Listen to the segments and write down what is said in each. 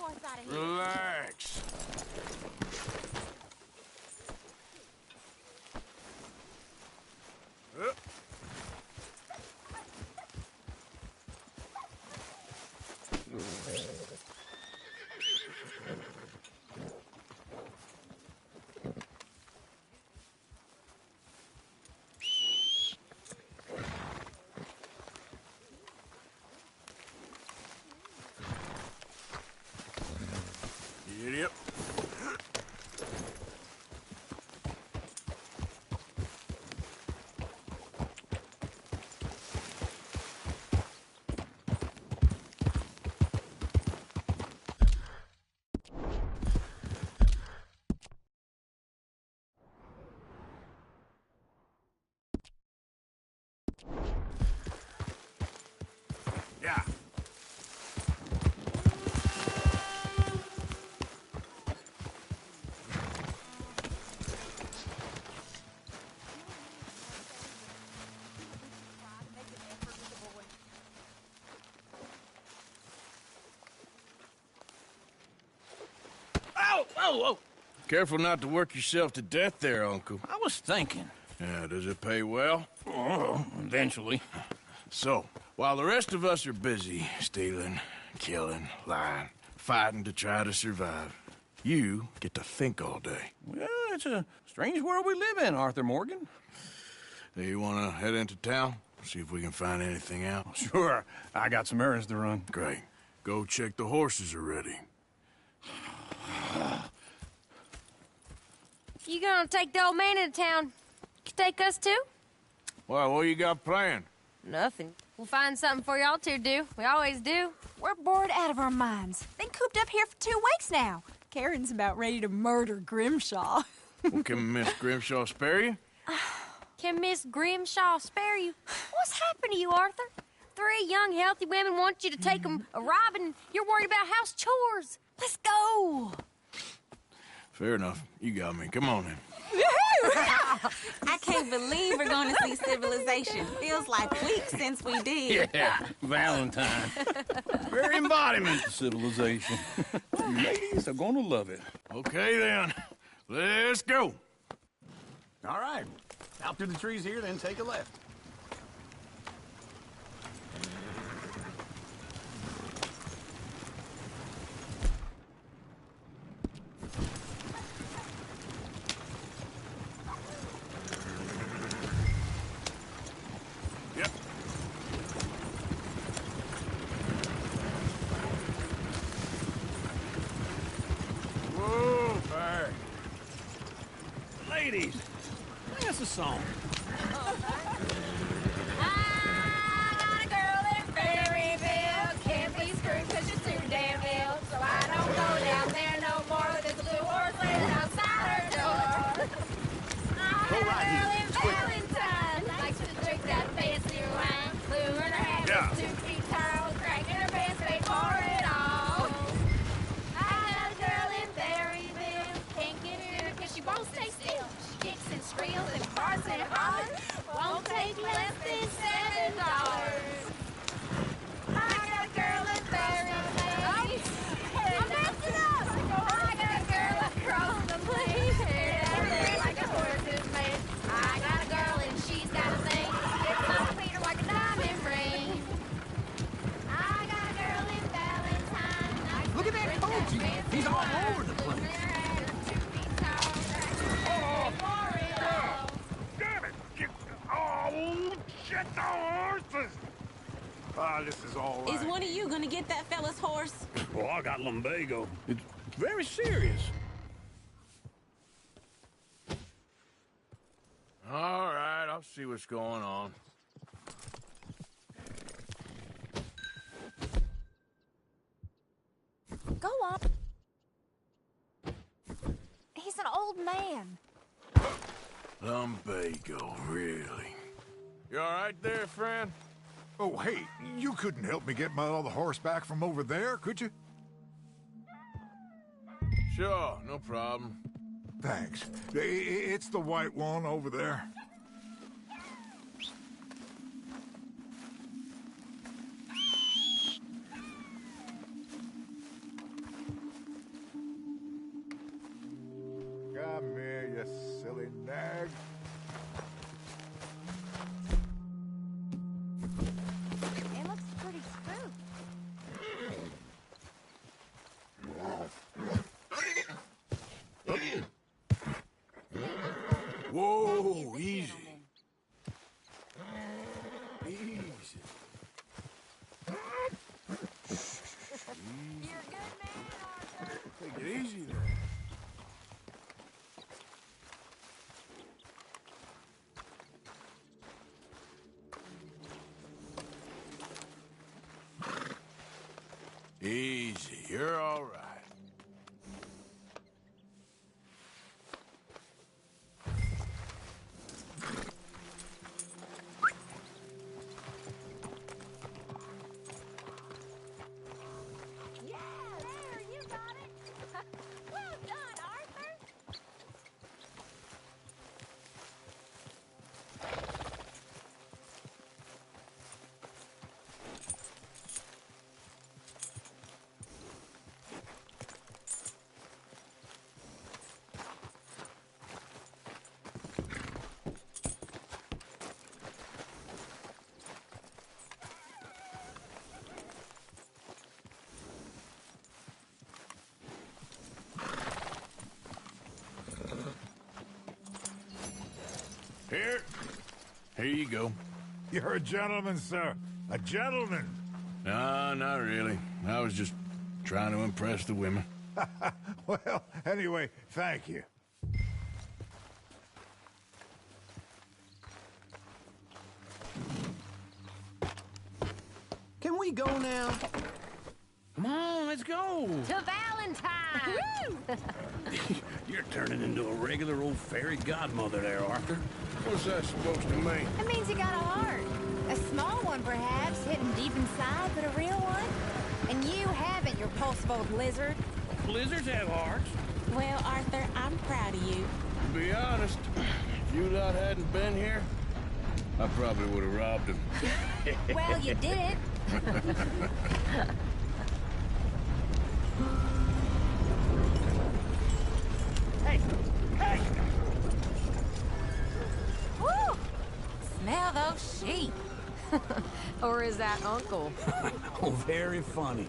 horse out of here. Relax. Yep. Yeah. Whoa! Careful not to work yourself to death there, Uncle. I was thinking. Yeah, does it pay well? Oh, eventually. So, while the rest of us are busy stealing, killing, lying, fighting to try to survive, you get to think all day. Well, it's a strange world we live in, Arthur Morgan. Do you want to head into town? See if we can find anything out? Sure. I got some errands to run. Great. Go check the horses are ready. You gonna take the old man into town? You take us too? Well, what you got planned? Nothing. We'll find something for y'all to do. We always do. We're bored out of our minds. Been cooped up here for 2 weeks now. Karen's about ready to murder Grimshaw. Well, can Miss Grimshaw spare you? Can Miss Grimshaw spare you? What's happened to you, Arthur? 3 young, healthy women want you to take them a robbing. You're worried about house chores. Let's go. Fair enough. You got me. Come on then. I can't believe we're going to see civilization. Feels like weeks since we did. Yeah, Valentine. Very embodiment of civilization. You ladies are gonna love it. Okay then. Let's go. All right. Out through the trees here, then take a left. Yep. Whoa, fire. Ladies, sing us a song. I got a girl in Berryville. Can't be screwed 'cause she's too damn ill. So I don't go down there no more. There's a blue horse laying outside her door. I got a girl in Valentine. Likes to drink that fancy wine. Blue in her hair, Yeah. 2 feet tall. Cranking her pants, paid for it all. I got a girl in Berryville. Can't get her 'cause she won't stay still. She kicks and squeals and barks and hollers. Won't take less than $7. I got a girl in Berryville. I'm messing up. I got a girl across the plain. Like a horse's mane. I got a girl and she's got a thing. It's on her feet like a diamond ring. I got a girl in Valentine. Look at that coach. He's all over the place. Damn it! Oh, shit, the horses! Ah, this is all right. Is one of you going to get that fella's horse? Well, I got lumbago. It's very serious. All right, I'll see what's going on. Go on. He's an old man. Lumbago, really? You all right there, friend? Oh, hey, you couldn't help me get my other horse back from over there, could you? Sure, no problem. Thanks. It's the white one over there. Whoa, easy. Easy. You're a good man, Arthur. Take it easy there. Easy, you're all right. Yeah, there, you got it. Well done, Arthur. Here you go. You're a gentleman, sir. A gentleman. No, not really. I was just trying to impress the women. Well, anyway, thank you. Can we go now? Come on, let's go. To Valentine. You're turning into a regular old fairy godmother there, Arthur. What's that supposed to mean? It means you got a heart. A small one, perhaps, hidden deep inside, but a real one. And you haven't, you repulsive old lizard. Blizzards have hearts. Well, Arthur, I'm proud of you. To be honest, if you lot hadn't been here, I probably would have robbed him. Well, you did it. Hey! Hey! Woo! Smell those sheep. Or is that Uncle? Oh, very funny.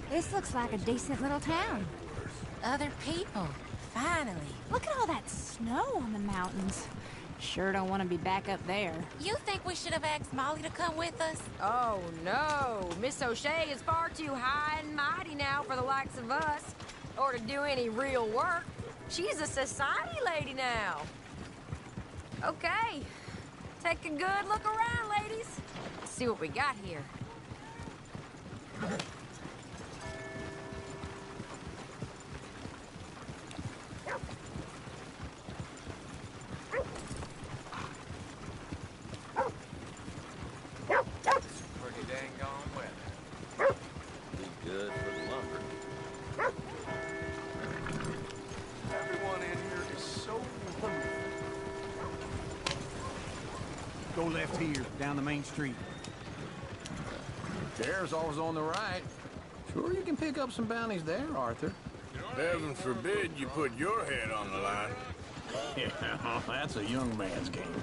This looks like a decent little town. Other people, finally. Look at all that snow on the mountains. Sure don't want to be back up there. You think we should have asked Molly to come with us? Oh, no. Miss O'Shea is far too high and mighty now for the likes of us, or to do any real work. She's a society lady now. Okay. Take a good look around, ladies. See what we got here. Pretty dang gone weather. Be good for the lumber. Everyone in here is so hungry. Go left here, down the main street. There's always on the right. Sure you can pick up some bounties there, Arthur. Heaven forbid you put your head on the line. Yeah, that's a young man's game.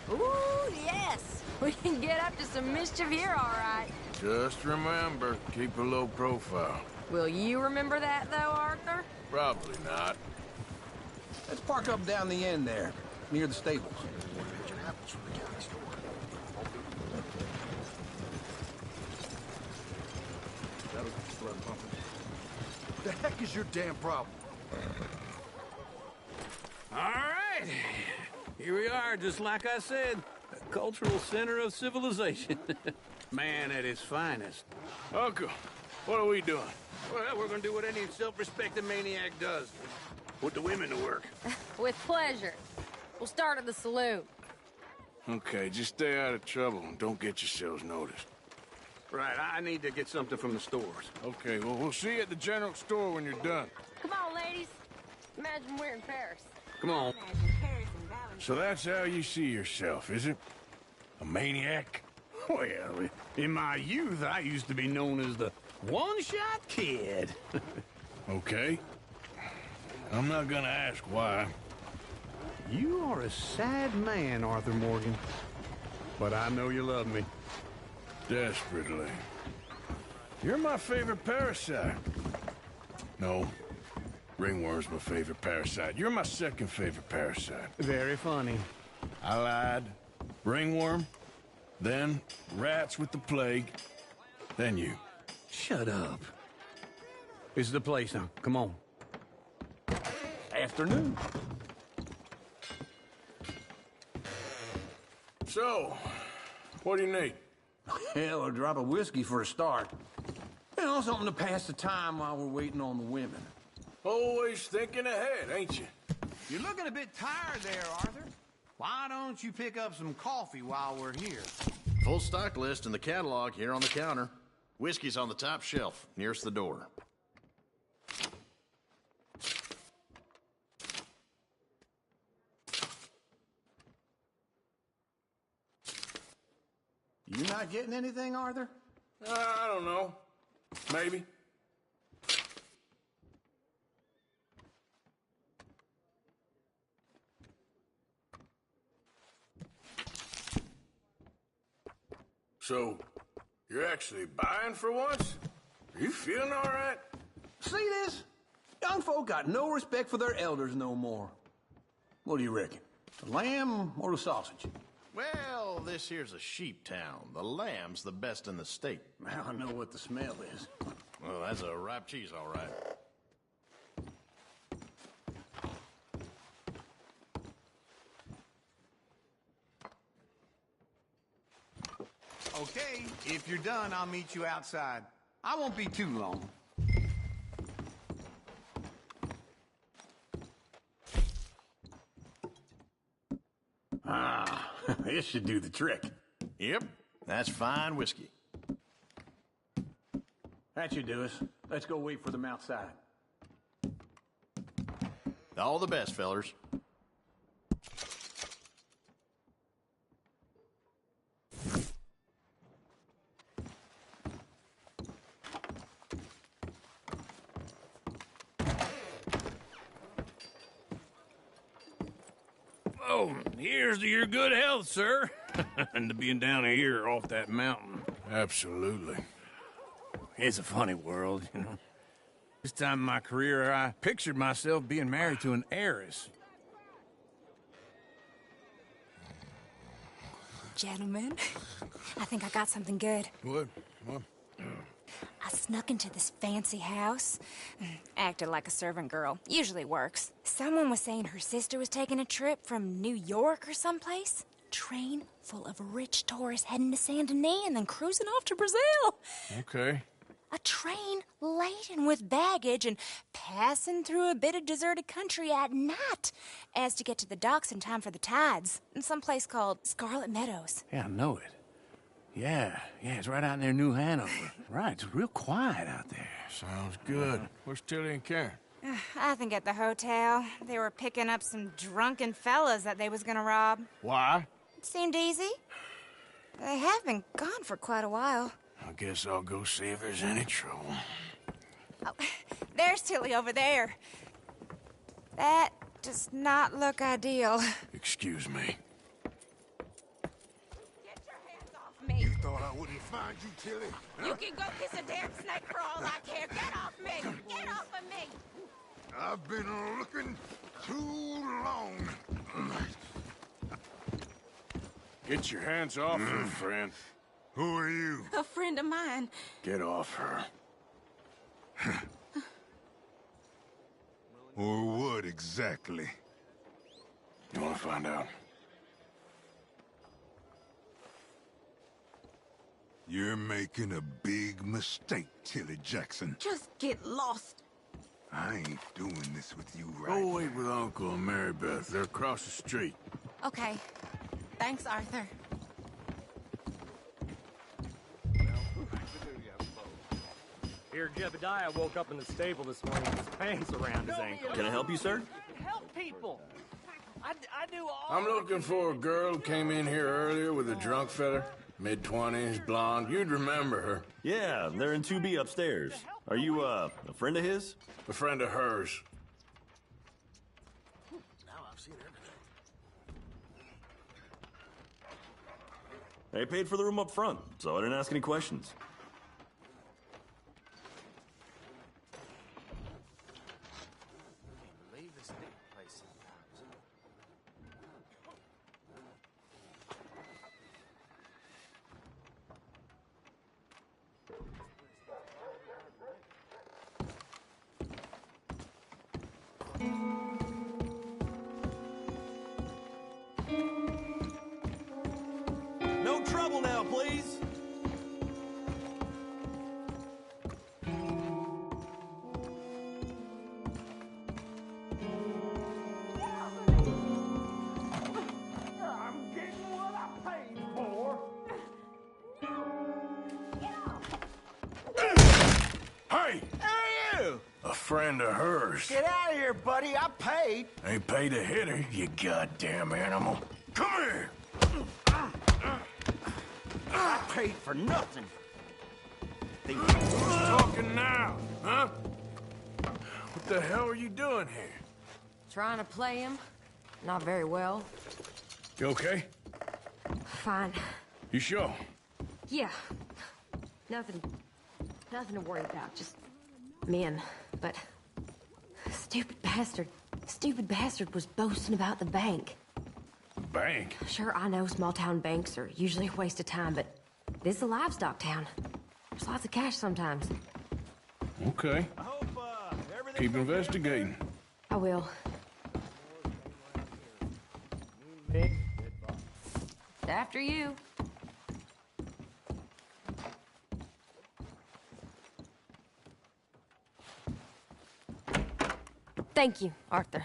Ooh, yes. We can get up to some mischief here, all right. Just remember, keep a low profile. Will you remember that, though, Arthur? Probably not. Let's park up down the end there, near the stables. The heck is your damn problem? All right. Here we are, just like I said. A cultural center of civilization. Man at his finest. Uncle, what are we doing? Well, we're gonna do what any self-respecting maniac does. Put the women to work. With pleasure. We'll start at the saloon. Okay, just stay out of trouble and don't get yourselves noticed. Right, I need to get something from the stores. Okay, well, we'll see you at the general store when you're done. Come on, ladies. Imagine we're in Paris. Come on. So that's how you see yourself, is it? A maniac? Well, in my youth, I used to be known as the one-shot kid. Okay. I'm not gonna ask why. You are a sad man, Arthur Morgan. But I know you love me. Desperately. You're my favorite parasite. No. Ringworm's my favorite parasite. You're my second favorite parasite. Very funny. I lied. Ringworm, then rats with the plague, then you. Shut up. This is the place now. Come on. Afternoon. So, what do you need? Hell, a drop of whiskey for a start. You know, something to pass the time while we're waiting on the women. Always thinking ahead, ain't you? You're looking a bit tired there, Arthur. Why don't you pick up some coffee while we're here? Full stock list in the catalog here on the counter. Whiskey's on the top shelf, nearest the door. You not getting anything, Arthur? I don't know. Maybe. So, you're actually buying for once? Are you feeling all right? See this? Young folk got no respect for their elders no more. What do you reckon? The lamb or the sausage? Well, this here's a sheep town. The lamb's the best in the state. Well, I know what the smell is. Well, that's a ripe cheese, all right. Okay, if you're done, I'll meet you outside. I won't be too long. Ah, this should do the trick. Yep, that's fine whiskey. That should do us. Let's go wait for them outside. All the best, fellers. Oh, here's to your good health, sir. And to being down here off that mountain. Absolutely. It's a funny world, you know. This time in my career, I pictured myself being married to an heiress. Gentlemen, I think I got something good. What? What? I snuck into this fancy house. Acted like a servant girl. Usually works. Someone was saying her sister was taking a trip from New York or someplace. Train full of rich tourists heading to Saint Denis and then cruising off to Brazil. Okay. A train laden with baggage and passing through a bit of deserted country at night as to get to the docks in time for the tides in some place called Scarlet Meadows. Yeah, I know it. Yeah, it's right out near New Hanover. Right, it's real quiet out there. Sounds good. Where's Tilly and Karen? I think at the hotel. They were picking up some drunken fellas that they was gonna rob. Why? It seemed easy. They have been gone for quite a while. I guess I'll go see if there's any trouble. Oh, there's Tilly over there. That does not look ideal. Excuse me. Get your hands off me. You thought I wouldn't find you, Tilly? You can go kiss a damn snake for all I care. Get off me! Get off of me! I've been looking too long. Get your hands off her, friend. Who are you? A friend of mine. Get off her. Or what exactly? You want to find out? You're making a big mistake, Tilly Jackson. Just get lost. I ain't doing this with you Go right wait with Uncle and Mary Beth. They're across the street. Okay. Thanks, Arthur. Here, Jebediah woke up in the stable this morning with his pants around his ankle. Can I help you, sir? Help people! I do all... I'm looking for a girl who came in here earlier with a drunk fella. Mid-20s, blonde. You'd remember her. Yeah, they're in 2B upstairs. Are you, a friend of his? A friend of hers. Now I've seen everything. They paid for the room up front, so I didn't ask any questions. please? I'm getting what I paid for. Hey! Hey, you! A friend of hers. Get out of here, buddy. I paid. Ain't paid to hit her, you goddamn animal. Come here! I paid for nothing. Who's talking now, huh? What the hell are you doing here? Trying to play him. Not very well. You okay? Fine. You sure? Yeah. Nothing to worry about. Just men. But stupid bastard was boasting about the bank. Bank? Sure, I know small town banks are usually a waste of time, but this is a livestock town. There's lots of cash sometimes. Okay. I hope, Keep investigating. I will. After you. Thank you, Arthur.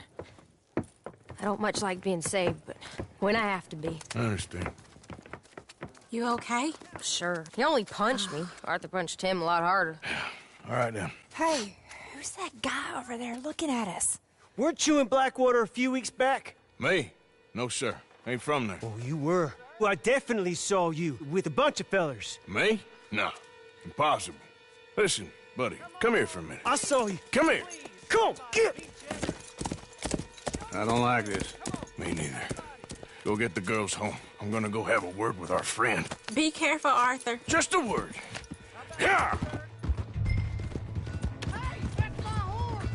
I don't much like being saved, but when I have to be. I understand. You okay? Sure. He only punched me. Arthur punched him a lot harder. All right, then. Hey, who's that guy over there looking at us? Weren't you in Blackwater a few weeks back? Me? No, sir. Ain't from there. Oh, you were. Well, I definitely saw you with a bunch of fellers. Me? No. Impossible. Listen, buddy, come here for a minute. I saw you. Come here. Come on, get! I don't like this. Me neither. Go get the girls home. I'm gonna go have a word with our friend. Be careful, Arthur. Just a word. Yeah! Hey, that's my horse!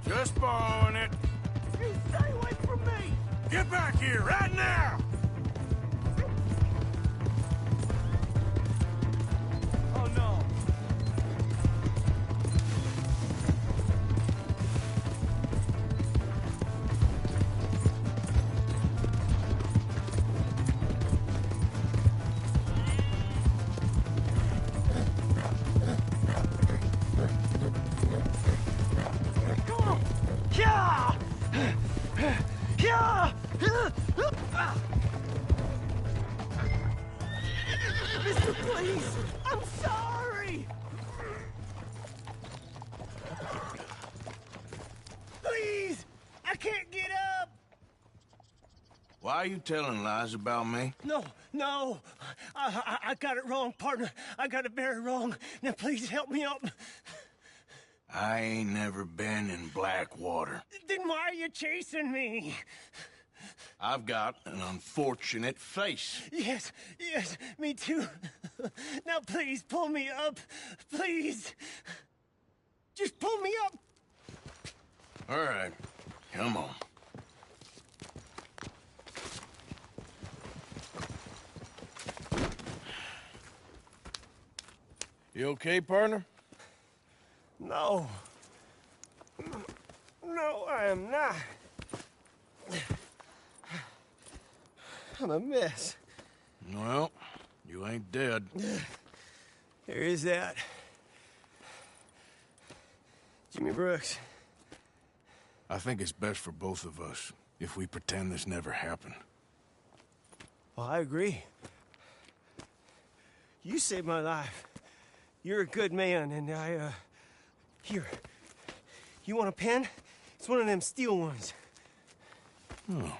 Just borrowing it. You stay away from me! Get back here right now! Oh, no. Come on! Yeah! Yeah! Mister, please! I'm sorry! Please! I can't get up! Why are you telling lies about me? No. I got it wrong, partner. I got it very wrong. Now, please help me up. I ain't never been in Blackwater. Then why are you chasing me? I've got an unfortunate face. Yes, me too. Now, please, pull me up. Please. Just pull me up. All right, come on. You okay, partner? No, I am not. I'm a mess. Well, you ain't dead. There is that. Jimmy Brooks. I think it's best for both of us if we pretend this never happened. Well, I agree. You saved my life. You're a good man, and Here. You want a pen? It's one of them steel ones. Oh.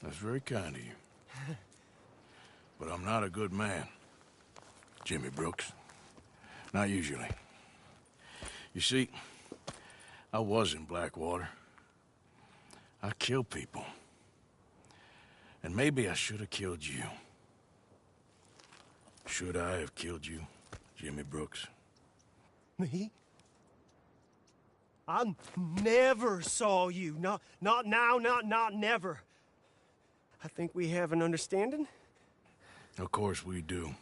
That's very kind of you. But I'm not a good man, Jimmy Brooks. Not usually. You see, I was in Blackwater. I kill people. And maybe I should have killed you. Should I have killed you, Jimmy Brooks? Me? I never saw you. Not now, not never. I think we have an understanding. Of course we do.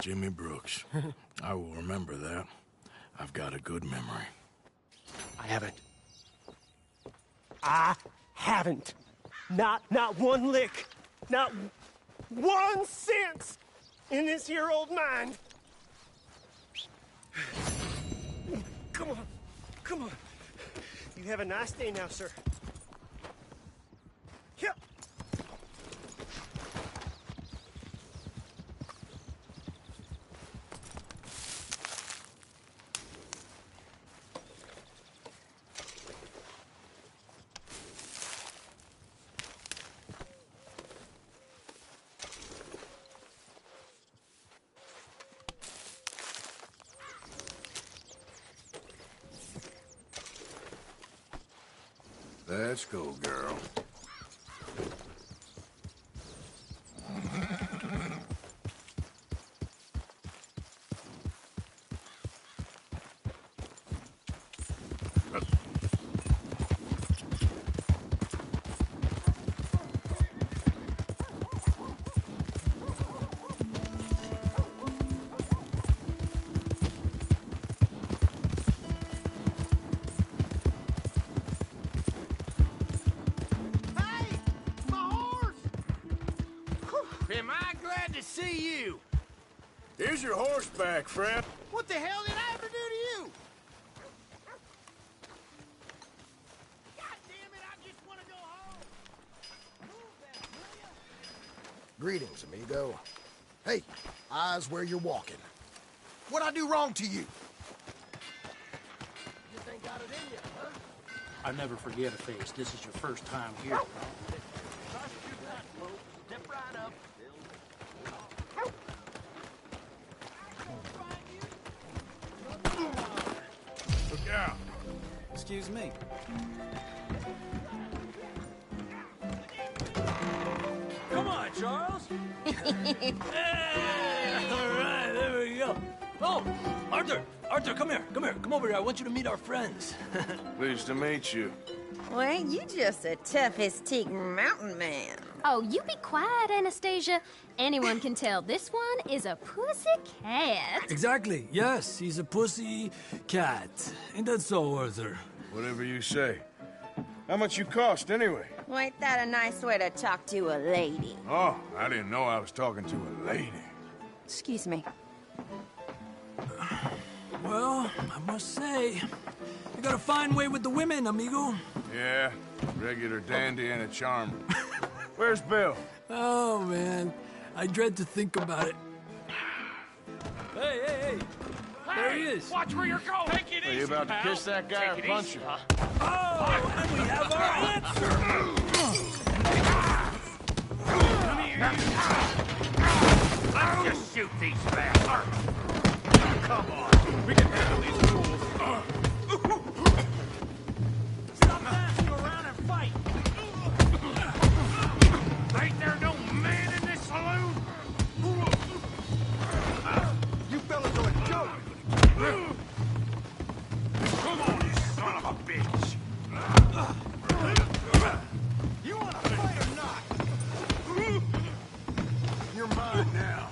Jimmy Brooks. I will remember that. I've got a good memory. I haven't. Not one lick. Not 1 cent in this here old mine. Come on, come on. You have a nice day now, sir. Yep. Let's go, girl. Am I glad to see you? Here's your horse back, friend. What the hell did I ever do to you? God damn it, I just want to go home. Move that, will ya? Greetings, amigo. Hey, eyes where you're walking. What'd I do wrong to you? Just ain't got it in you, huh? I'll never forget a face. This is your first time here. Step right up. Look out. Excuse me. Come on, Charles. Hey, all right, there we go. Oh, Arthur, come here. Come over here. I want you to meet our friends. Pleased to meet you. Well, ain't you just a tough-as-teak mountain man? Oh, you be quiet, Anastasia. Anyone can tell this one is a pussy cat. Exactly. Yes, he's a pussy cat. Ain't that so, Arthur? Whatever you say. How much you cost, anyway? Well, ain't that a nice way to talk to a lady? Oh, I didn't know I was talking to a lady. Excuse me. Well, I must say, you got a fine way with the women, amigo. Yeah, regular dandy and a charmer. Where's Bill? Oh, man. I dread to think about it. Hey! There he is. Watch where you're going. Take it easy, Are you about to pal. kiss that guy or punch him? Oh, and we have our answer. Come here, you. Let's just shoot these bastards. Come on. We can handle these fools. Stop dancing around and fight. Ain't there no man in this saloon? You fellas are a joke. Come on, you son of a bitch. You want to fight or not? You're mine now.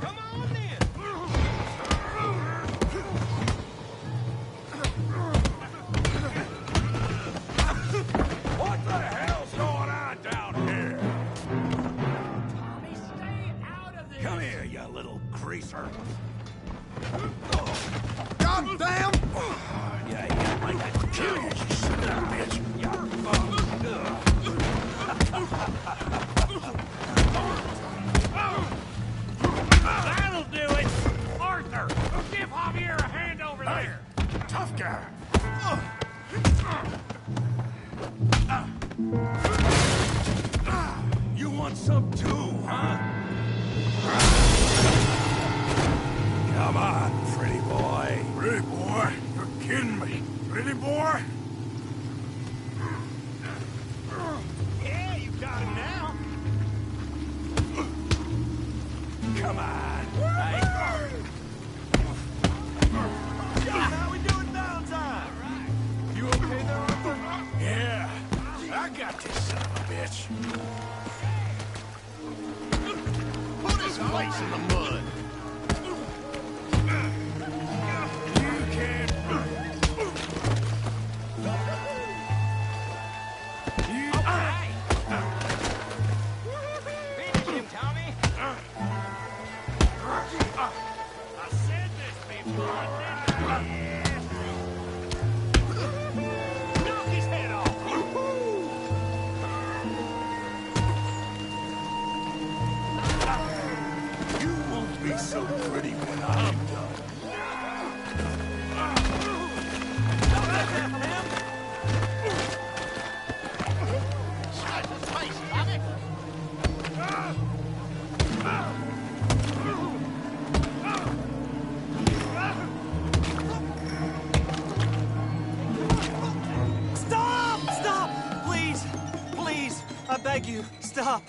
Come on then. What the hell's going on down here? Tommy, stay out of this. Come here, you little greaser. God damn! Yeah, like I could kill you, you son of a bitch. That'll do it! Arthur, give Javier a hand over there! Tough guy! You want some too, huh? Come on, pretty boy. Pretty boy? You're kidding me. Pretty boy? Yeah, you got him now. Come on. Hey. How we doing downtime? You okay there, Arthur? Yeah. I got this son of a bitch. Knock his head off! You won't be so pretty when I'm done. Stop! Stop! Please! Please! I beg you, stop.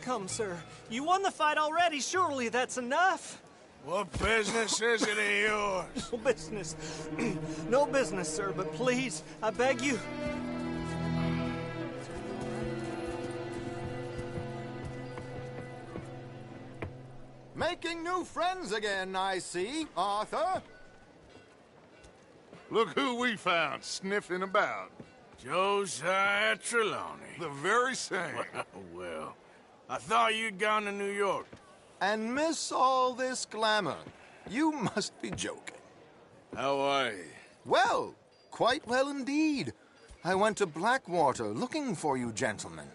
Come, sir. You won the fight already. Surely that's enough. What business is it of yours? No business. No business, sir, but please, I beg you. Making new friends again, I see, Arthur. Look who we found sniffing about. Josiah Trelawney. The very same. Well, I thought you'd gone to New York. And miss all this glamour. You must be joking. How are you? Well, quite well indeed. I went to Blackwater looking for you gentlemen.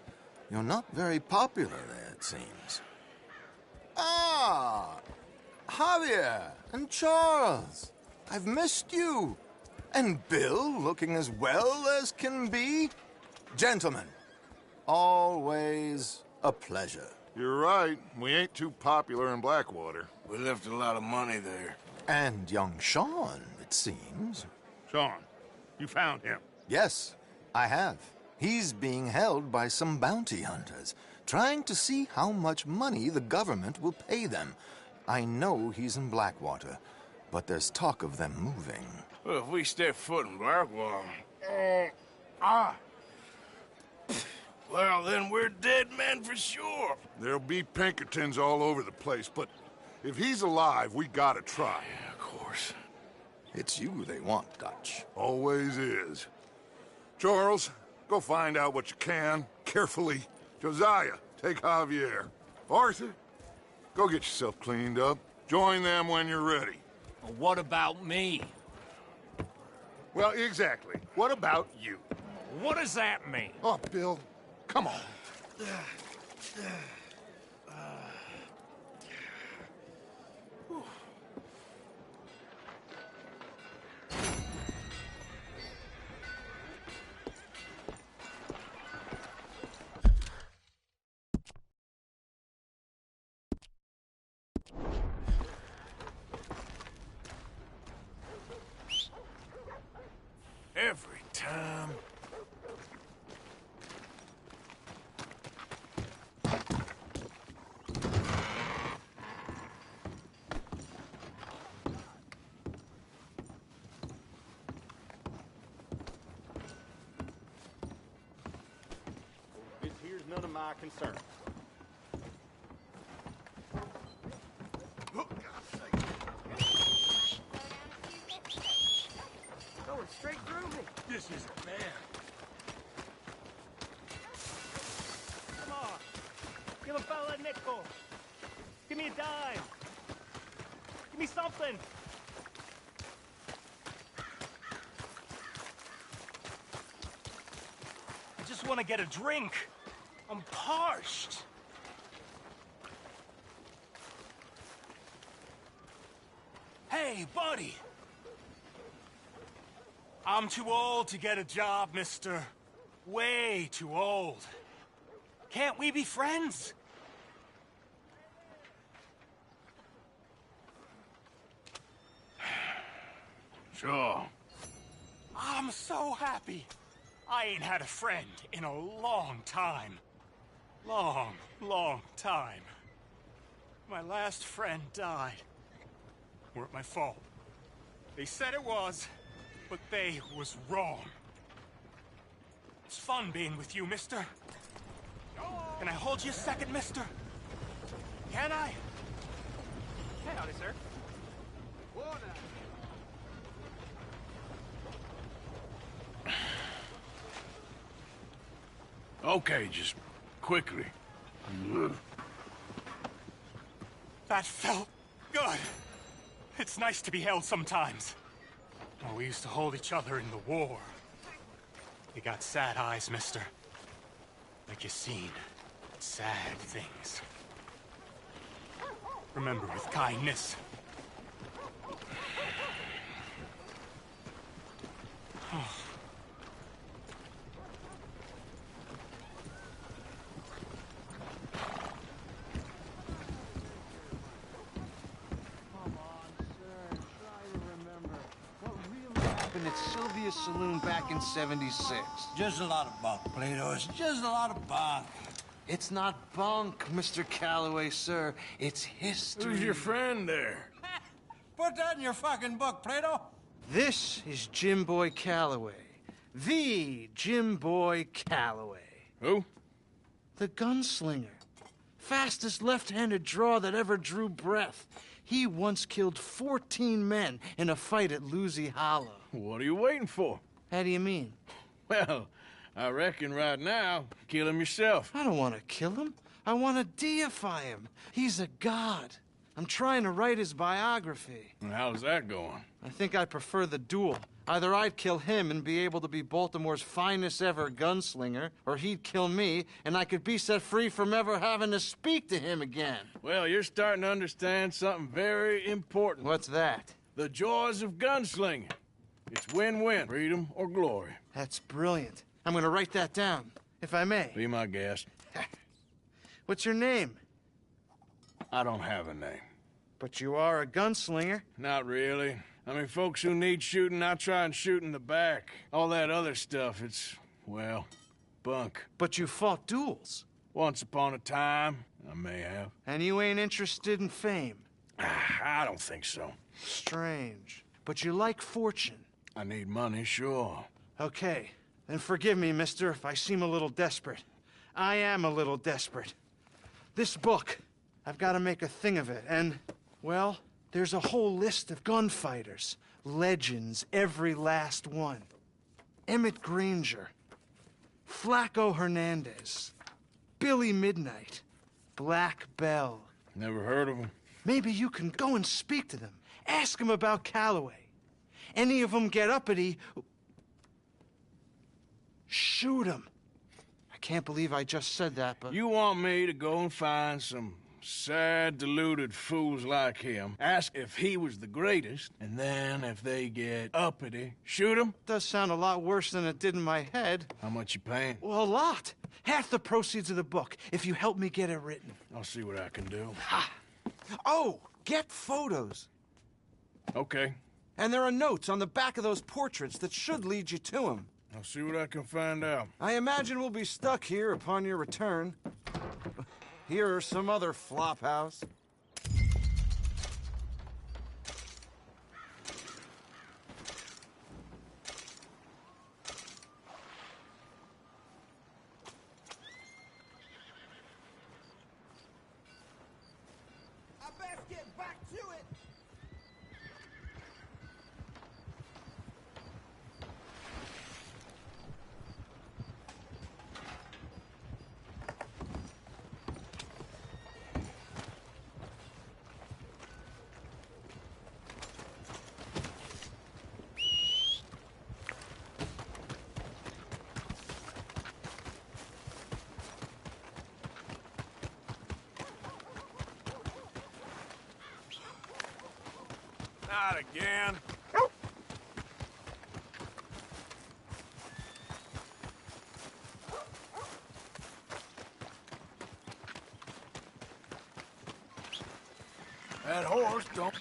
You're not very popular there, it seems. Ah, Javier and Charles. I've missed you. And Bill looking as well as can be. Gentlemen, always a pleasure. You're right. We ain't too popular in Blackwater. We left a lot of money there. And young Sean, it seems. Sean, you found him? Yes, I have. He's being held by some bounty hunters, trying to see how much money the government will pay them. I know he's in Blackwater, but there's talk of them moving. Well, if we step foot in Blackwater... Well, then we're dead men for sure. There'll be Pinkertons all over the place, but if he's alive, we gotta try. Yeah, of course. It's you they want, Dutch. Always is. Charles, go find out what you can, carefully. Josiah, take Javier. Arthur, go get yourself cleaned up. Join them when you're ready. Well, what about me? Well, exactly. What about you? What does that mean? Oh, Bill, come on. Every time. This here's none of my concern. Going straight through me. This isn't fair. Come on. Give a fella a nickel. Give me a dime. Give me something. I just want to get a drink. I'm parched. Hey, buddy! I'm too old to get a job, mister. Way too old. Can't we be friends? Sure. I'm so happy. I ain't had a friend in a long time. Long time. My last friend died. Weren't my fault. They said it was, but they was wrong. It's fun being with you, mister. Can I hold you a second, mister? Can I? Hey, howdy, sir. Okay, just quickly. That felt good. It's nice to be held sometimes. Oh, we used to hold each other in the war. You got sad eyes, mister. Like you seen sad things. Remember, with kindness. Happened at Sylvia's Saloon back in '76. Just a lot of bunk, Plato. It's just a lot of bunk. It's not bunk, Mr. Calloway, sir. It's history. Who's your friend there? Put that in your fucking book, Plato. This is Jim Boy Calloway. The Jim Boy Calloway. Who? The gunslinger. Fastest left-handed draw that ever drew breath. He once killed 14 men in a fight at Lucy Hollow. What are you waiting for? How do you mean? Well, I reckon right now, kill him yourself. I don't want to kill him. I want to deify him. He's a god. I'm trying to write his biography. And how's that going? I think I prefer the duel. Either I'd kill him and be able to be Baltimore's finest ever gunslinger, or he'd kill me, and I could be set free from ever having to speak to him again. Well, you're starting to understand something very important. What's that? The joys of gunslinging. It's win-win, freedom or glory. That's brilliant. I'm going to write that down, if I may. Be my guest. What's your name? I don't have a name. But you are a gunslinger. Not really. I mean, folks who need shooting, I try and shoot in the back. All that other stuff, it's, well, bunk. But you fought duels. Once upon a time, I may have. And you ain't interested in fame? I don't think so. Strange. But you like fortune. I need money, sure. Okay. Then forgive me, mister, if I seem a little desperate. I am a little desperate. This book, I've got to make a thing of it, and, well, there's a whole list of gunfighters. Legends, every last one. Emmett Granger, Flaco Hernandez, Billy Midnight, Black Bell. Never heard of them. Maybe you can go and speak to them. Ask them about Calloway. Any of them get uppity, shoot them. I can't believe I just said that, but... You want me to go and find some sad, deluded fools like him, ask if he was the greatest, and then if they get uppity, shoot him? Does sound a lot worse than it did in my head. How much you paying? Well, a lot. Half the proceeds of the book, if you help me get it written. I'll see what I can do. Ha! Oh, get photos. Okay. And there are notes on the back of those portraits that should lead you to him. I'll see what I can find out. I imagine we'll be stuck here upon your return. Here are some other flophouse. I best get back to it. Not again. That horse don't...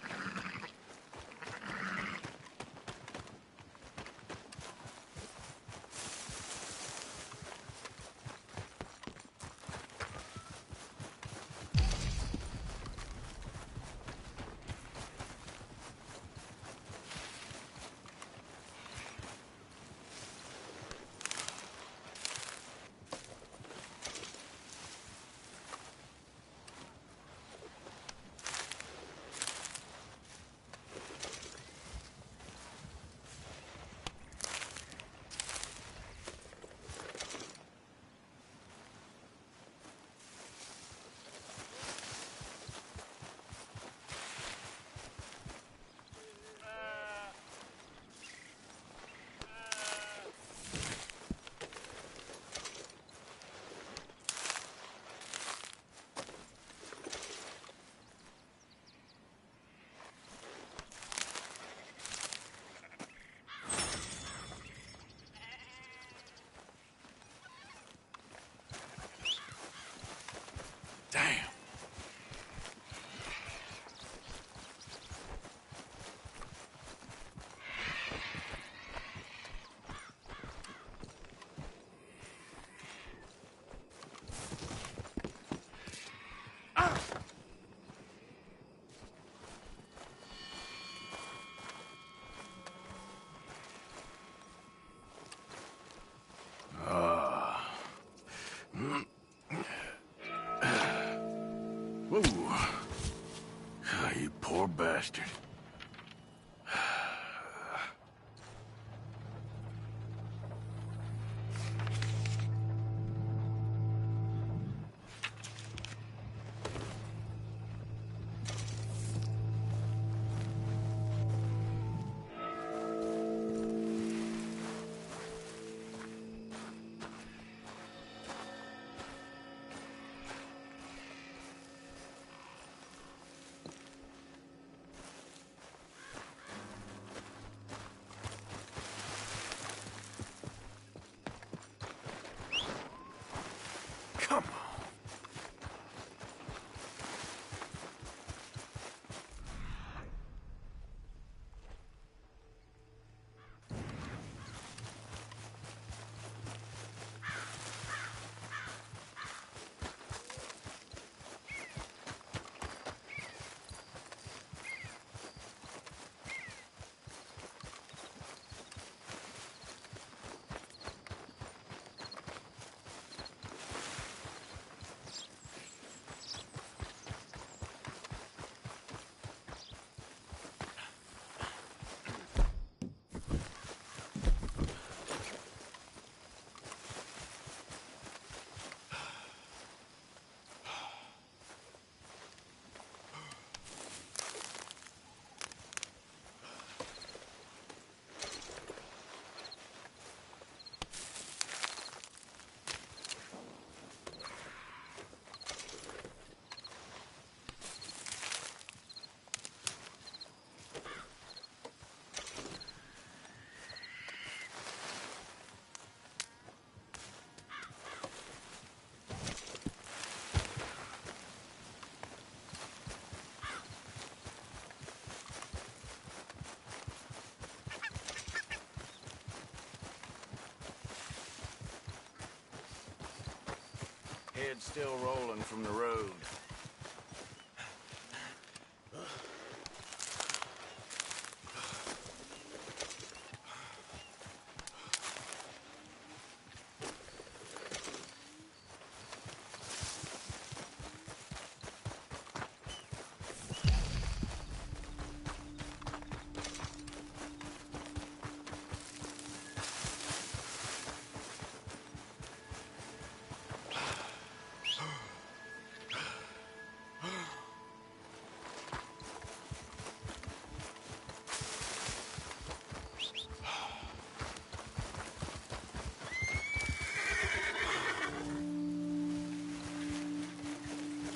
bastard. Come on. Head still rolling from the road.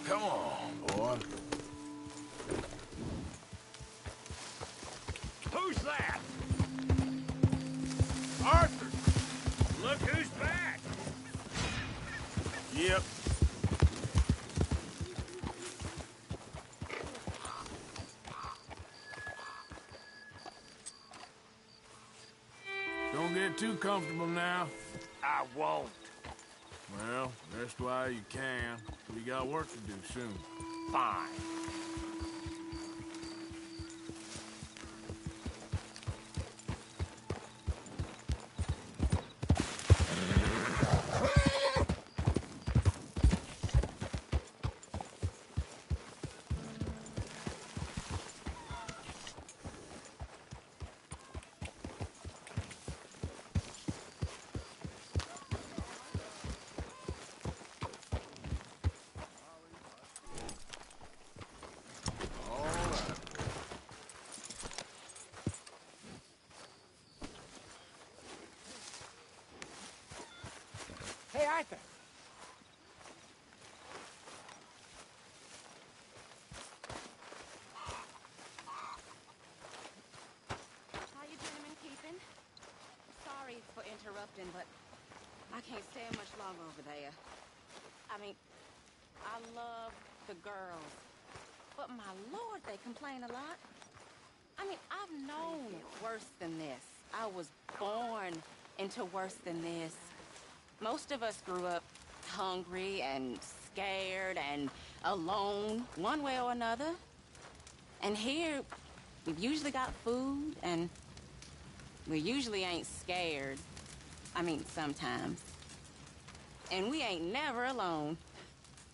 Come on, boy. Who's that? Arthur! Look who's back! Yep. Don't get too comfortable now. I won't. Well, rest while you can. We got work to do soon. Fine. Hey, Arthur. How you gentlemen keeping? Sorry for interrupting, but I can't stand much longer over there. I mean, I love the girls, but my lord, they complain a lot. I mean, I've known worse than this. I was born into worse than this. Most of us grew up hungry and scared and alone, one way or another. And here, we've usually got food, and we usually ain't scared. I mean, sometimes. And we ain't never alone.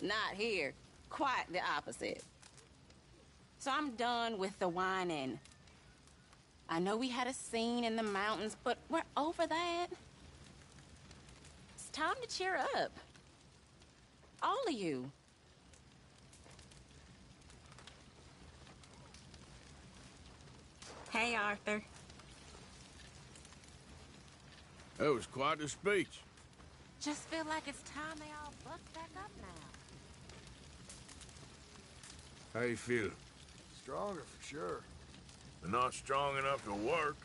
Not here. Quite the opposite. So I'm done with the whining. I know we had a scene in the mountains, but we're over that. It's time to cheer up. All of you. Hey, Arthur. That was quite a speech. Just feel like it's time they all buck back up now. How you feel? Stronger for sure. But not strong enough to work.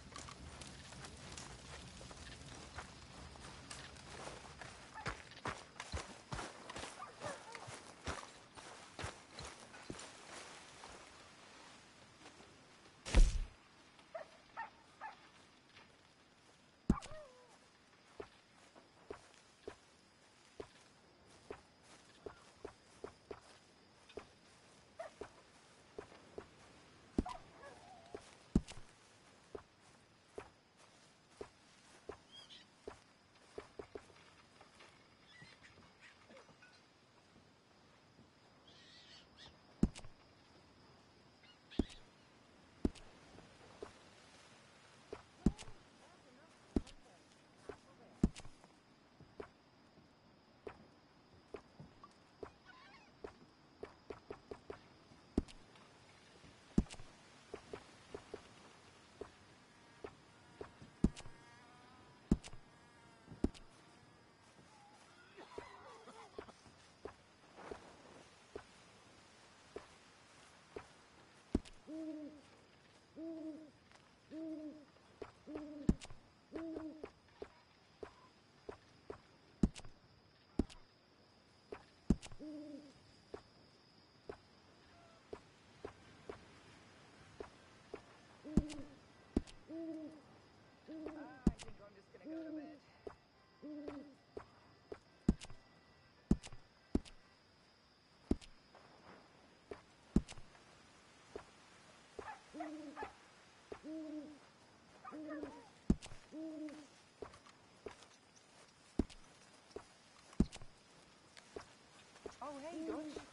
Oh, hey, Dutch.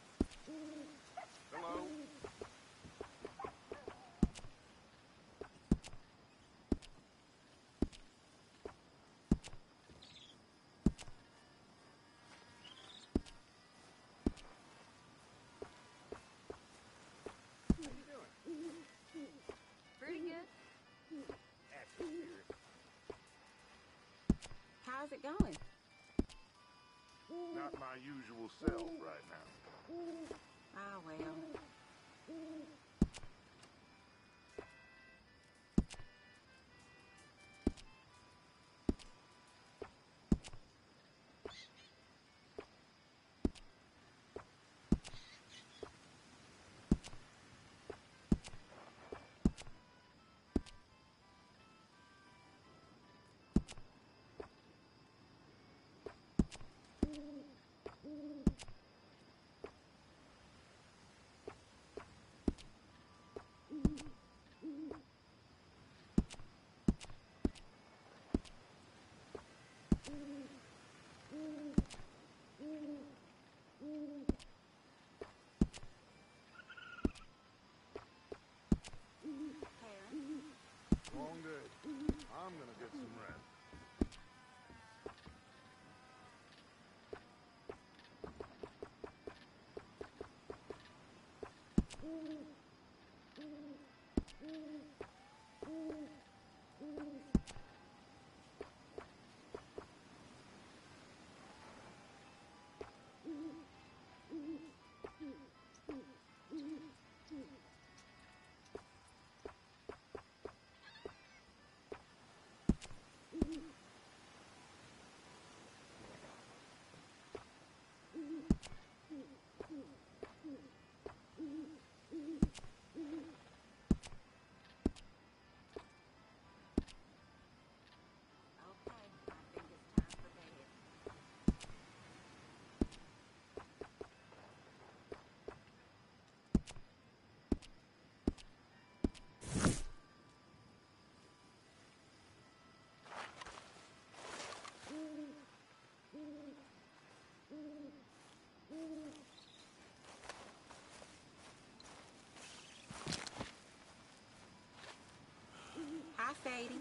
Hello. Pretty good. How's it going? Not my usual self right now. Ah, well. Long day. I'm gonna get some rest. Bye, Fady.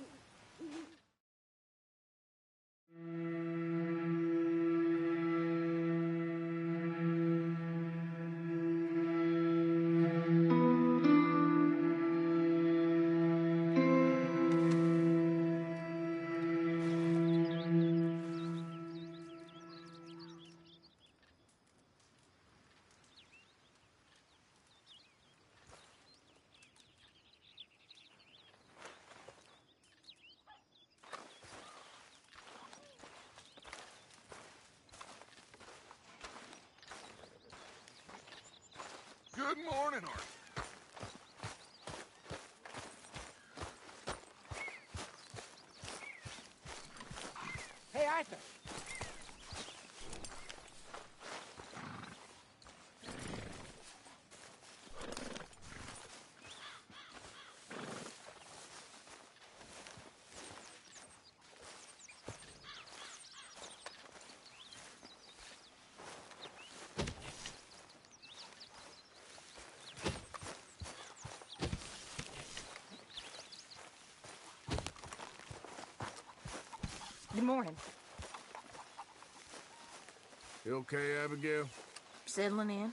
Good morning, Arthur. Hey, Arthur. Good morning. You okay, Abigail? Settling in?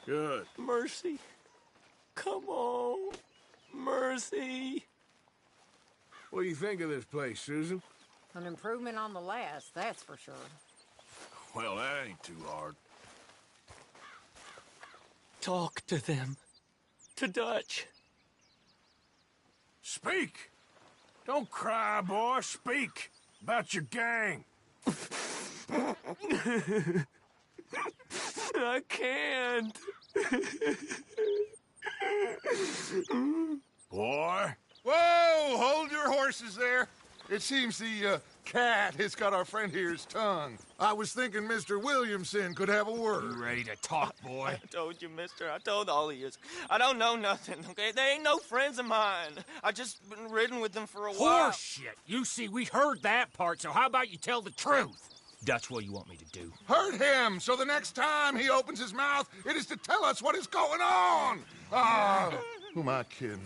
Good. Mercy. Come on. Mercy. What do you think of this place, Susan? An improvement on the last, that's for sure. Well, that ain't too hard. Talk to them. To Dutch. Speak! Don't cry, boy. Speak about your gang. I can't. Boy. Whoa! Hold your horses there. It seems the cat has got our friend here's tongue. I was thinking Mr. Williamson could have a word. You ready to talk, boy? I told you, mister. I told all of you. I don't know nothing, okay? They ain't no friends of mine. I just been riding with them for a while. Horseshit. You see, we heard that part, so how about you tell the truth? Dutch, what do you want me to do? Hurt him, so the next time he opens his mouth, it is to tell us what is going on. Ah, who am I kidding?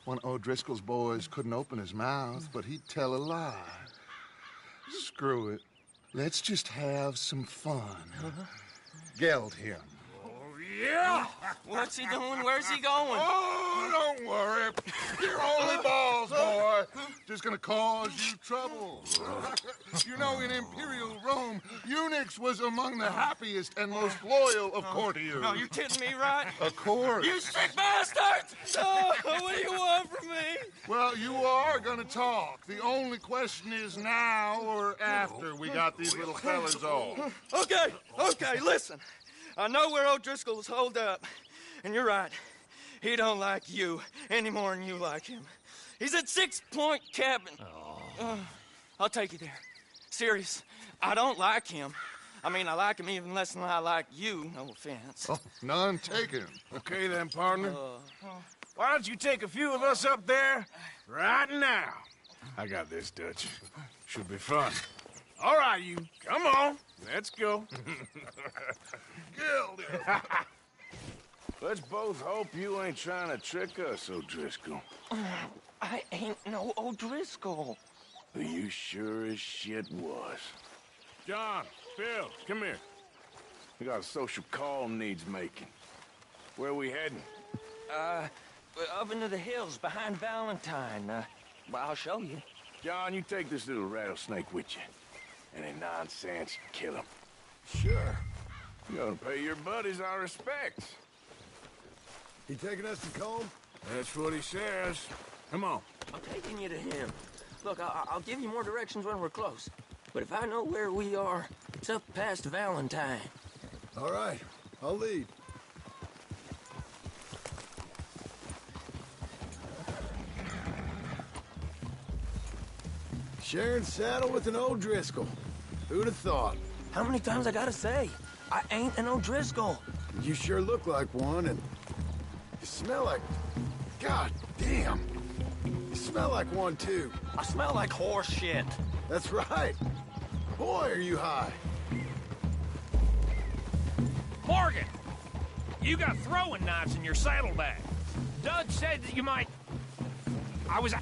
One of O'Driscoll's boys couldn't open his mouth, but he'd tell a lie. Screw it. Let's just have some fun. Geld him. Yeah! What's he doing? Where's he going? Oh, don't worry. You're only balls, boy. Just gonna cause you trouble. You know, in Imperial Rome, eunuchs was among the happiest and most loyal of courtiers. No, you kidding me, right? Of course. You sick bastard! Oh, what do you want from me? Well, you are gonna talk. The only question is now or after we got these little fellas off. Okay, listen. I know where O'Driscoll's holed up, and you're right. He don't like you any more than you like him. He's at 6 Point Cabin. I'll take you there. Serious, I don't like him. I mean, I like him even less than I like you, no offense. Oh, none taken. Okay then, partner. Why don't you take a few of us up there right now? I got this, Dutch. Should be fun. All right, you. Come on. Let's go. Geld him. Let's both hope you ain't trying to trick us, O'Driscoll. I ain't no O'Driscoll. You sure as shit was. John, Bill, come here. We got a social call needs making. Where we heading? Up into the hills behind Valentine. Well, I'll show you. John, you take this little rattlesnake with you. Any nonsense, kill him. Sure. You gotta pay your buddies our respects. He taking us to Combe? That's what he says. Come on. I'm taking you to him. Look, I'll give you more directions when we're close. But if I know where we are, it's up past Valentine. All right, I'll lead. Sharing saddle with an O'Driscoll. Who'd have thought? How many times I gotta say? I ain't an O'Driscoll. You sure look like one, and you smell like... God damn. You smell like one, too. I smell like horse shit. That's right. Boy, are you high. Morgan! You got throwing knives in your saddlebag. Doug said that you might... I was...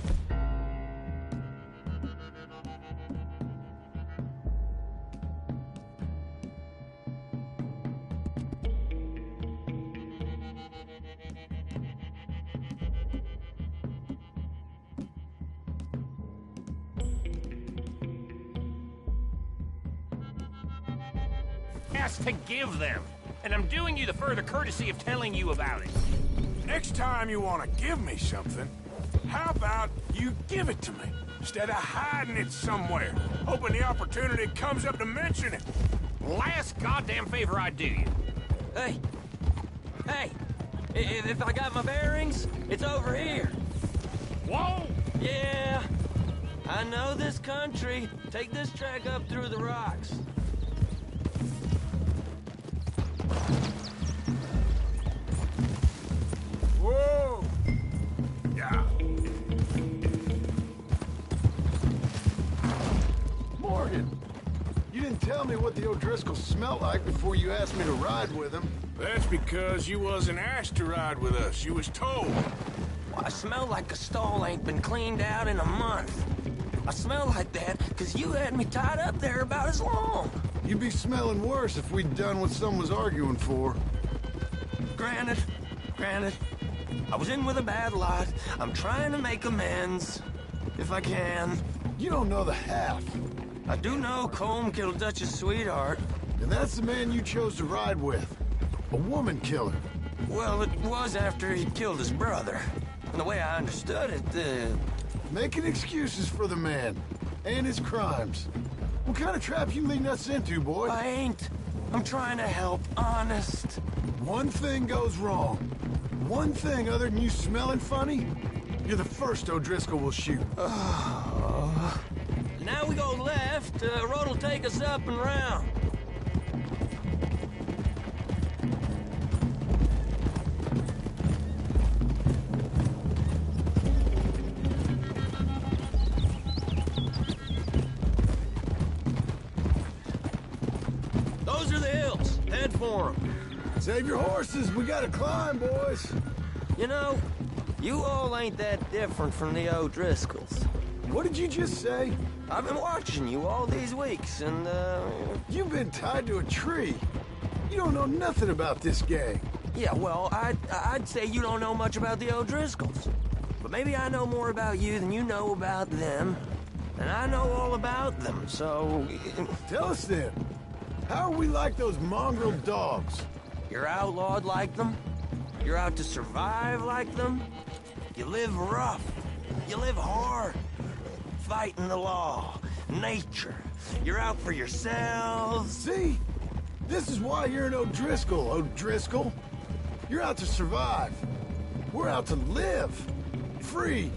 asked to give them. And I'm doing you the further courtesy of telling you about it. Next time you want to give me something, how about you give it to me, instead of hiding it somewhere, hoping the opportunity comes up to mention it? Last goddamn favor I do you. Hey. Hey. If I got my bearings, it's over here. Whoa! Yeah. I know this country. Take this track up through the rocks. Whoa! Yeah. Morgan, you didn't tell me what the O'Driscolls smelled like before you asked me to ride with them. That's because you wasn't asked to ride with us. You was told. I smell like a stall ain't been cleaned out in a month. I smell like that because you had me tied up there about as long. You'd be smelling worse if we'd done what someone was arguing for. Granted. I was in with a bad lot. I'm trying to make amends, if I can. You don't know the half. I do know Colm killed Dutch's sweetheart. And that's the man you chose to ride with. A woman killer. Well, it was after he killed his brother. And the way I understood it, Making excuses for the man. And his crimes. What kind of trap you leading us into, boy? I ain't. I'm trying to help, honest. One thing goes wrong. One thing other than you smelling funny, you're the first O'Driscoll will shoot. Now we go left. Road will take us up and round. Those are the hills. Head for them. Save your horses. We gotta climb, boys. You know, you all ain't that different from the O'Driscolls. What did you just say? I've been watching you all these weeks, and, You've been tied to a tree. You don't know nothing about this gang. Yeah, well, I'd say you don't know much about the O'Driscolls. But maybe I know more about you than you know about them. And I know all about them, so... Tell us then. How are we like those mongrel dogs? You're outlawed like them. You're out to survive like them. You live rough. You live hard. Fighting the law. Nature. You're out for yourselves. See? This is why you're an O'Driscoll, O'Driscoll. You're out to survive. We're out to live. Free.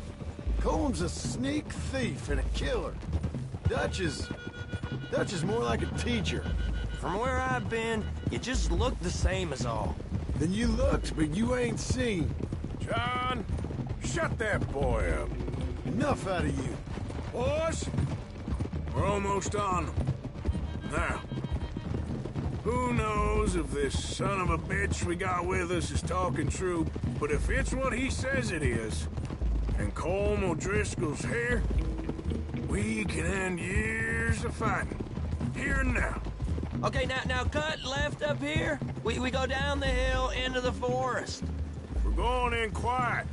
Colm's a sneak thief and a killer. Dutch is more like a teacher. From where I've been, you just look the same as all. Then you looked, but you ain't seen. John, shut that boy up. Enough out of you. Boys, we're almost on them. Now, who knows if this son of a bitch we got with us is talking true, but if it's what he says it is, and Colm O'Driscoll's here, we can end years of fighting. Here and now. Okay, now cut left up here. We go down the hill into the forest. We're going in quiet,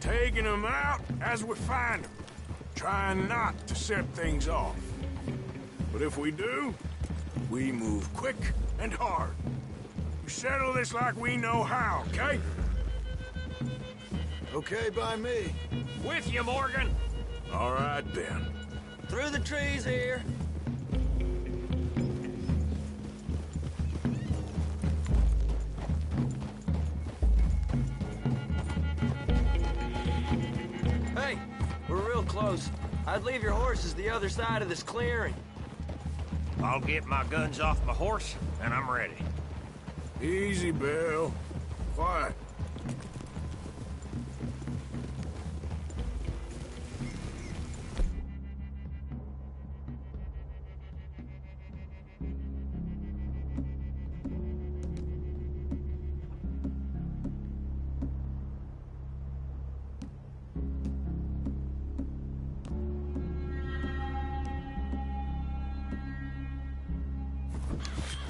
taking them out as we find them, trying not to set things off. But if we do, we move quick and hard. We settle this like we know how, okay? Okay by me. With you, Morgan. All right, then. Through the trees here. Hey, we're real close. I'd leave your horses the other side of this clearing. I'll get my guns off my horse, and I'm ready. Easy, Bill. Quiet.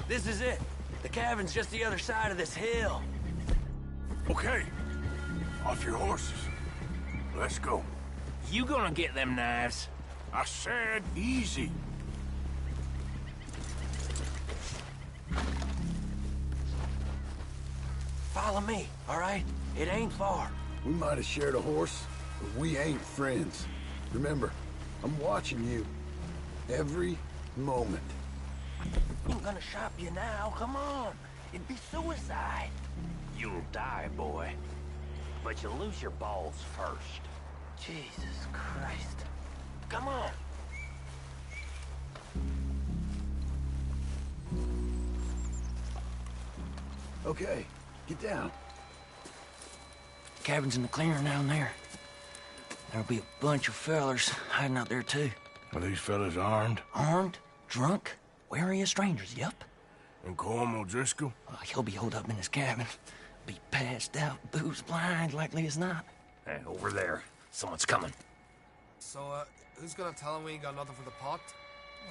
This is it. The cabin's just the other side of this hill. Okay. Off your horses. Let's go. You gonna get them knives? I said easy. Follow me, all right? It ain't far. We might have shared a horse, but we ain't friends. Remember, I'm watching you. Every moment. I'm gonna shop you now, come on. It'd be suicide. You'll die, boy. But you'll lose your balls first. Jesus Christ. Come on. Okay, get down. Cabin's in the clearing down there. There'll be a bunch of fellers hiding out there, too. Are these fellas armed? Armed, drunk, wary of strangers, yep. And Colm O'Driscoll? He'll be holed up in his cabin. Be passed out, booze blind, likely as not. Hey, over there. Someone's coming. So, who's gonna tell him we ain't got nothing for the pot?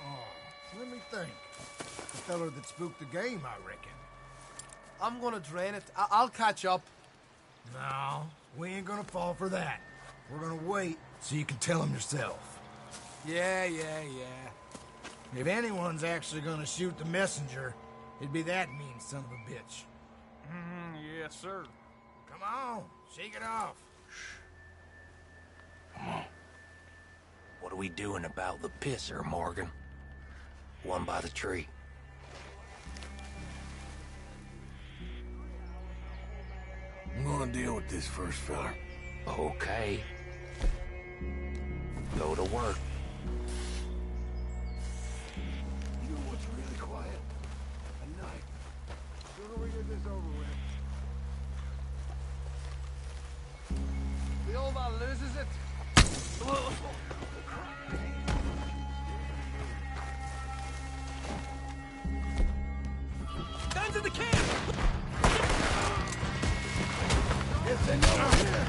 Oh, let me think. The fella that spooked the game, I reckon. I'm gonna drain it. I'll catch up. No, we ain't gonna fall for that. We're gonna wait so you can tell him yourself. Yeah. If anyone's actually gonna shoot the messenger, it'd be that mean son of a bitch. Yes, sir. Come on, shake it off. Come on. What are we doing about the pisser, Morgan? One by the tree. I'm gonna deal with this first fella. Okay. Go to work. You know what's really quiet? A night. Sooner we get this over with. The old man loses it. Guns in the camp! Yes, they know we're here.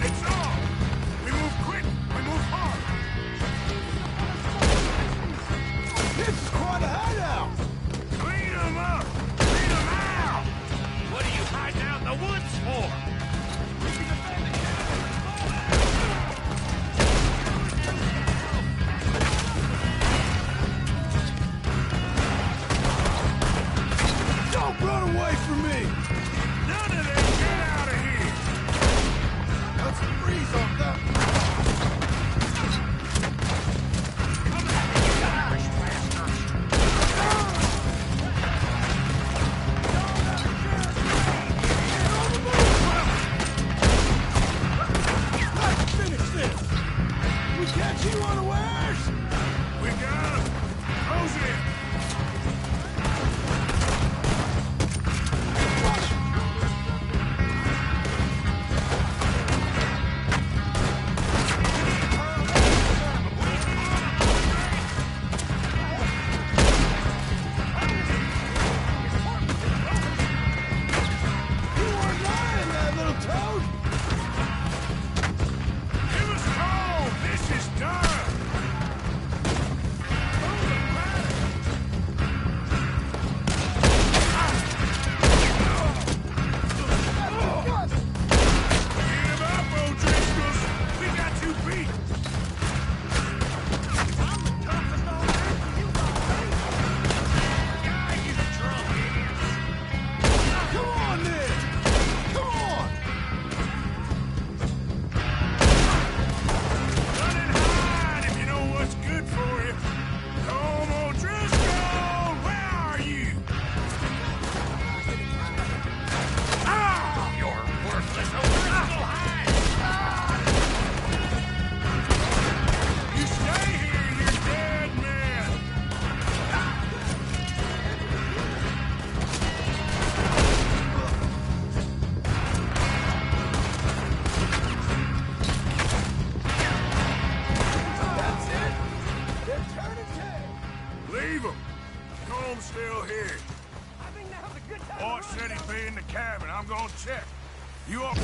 It's on! We move quick! We move hard! This is quite a hideout! Clean them up! Clean them out! What are you hiding out in the woods for? Don't run away from me! None of them get out of here! Let's freeze on that. Let's finish this! We catch you unawares! We got him! Close in! You weren't lying there, little toad! Give us home! This is done! Get him up, O'Driscolls! We got you beat! I'm the toughest on earth, you you drunk idiots! Come on, then! Come on! Run and hide if you know what's good for you! Colm O'Driscoll! Where are you? Ah! You're worthless, O'Driscoll! Hide! You stay here, you're dead man! That's it! They're turning tail! Leave him! Colm's still here. Boss said he'd be in the cabin. I'm gonna check. You up?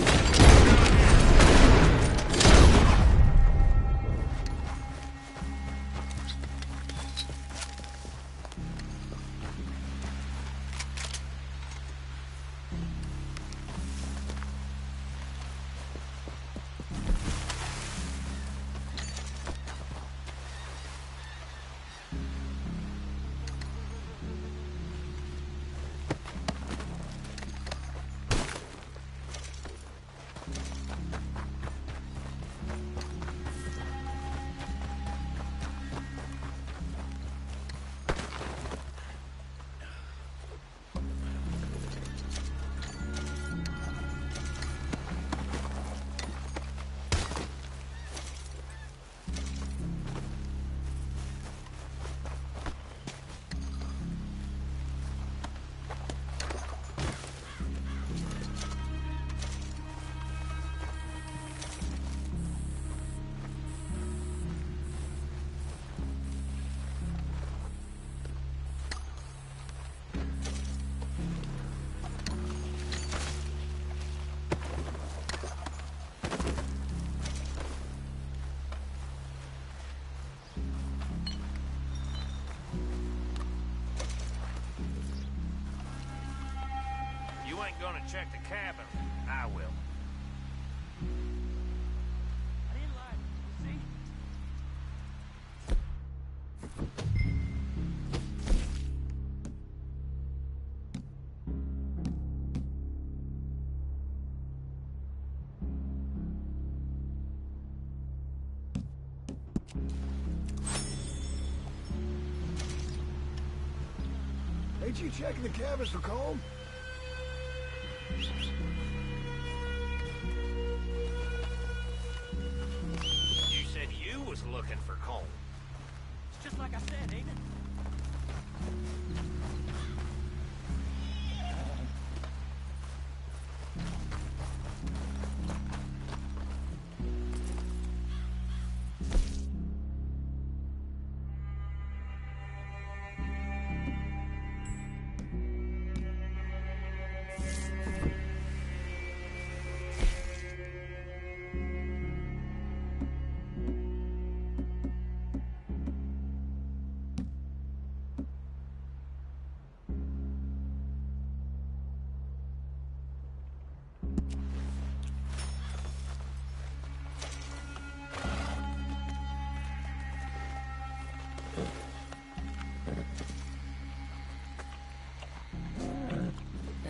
You ain't gonna check the cabin. I will. I didn't lie. See? Ain't you checking the cabins for Colm? You said you was looking for Colm. It's just like I said, ain't it?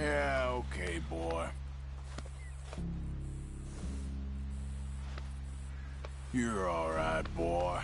Yeah, okay, boy. You're all right, boy.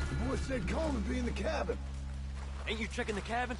The boy said Colm would be in the cabin. Ain't you checking the cabin?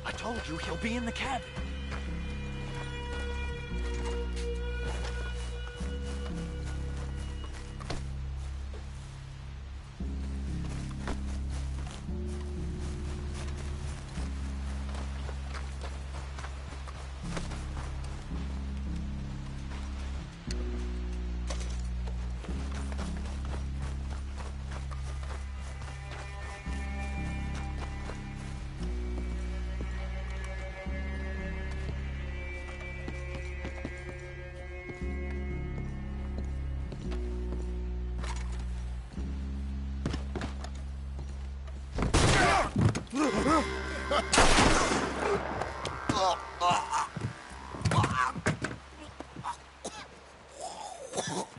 I told you he'll be in the cabin.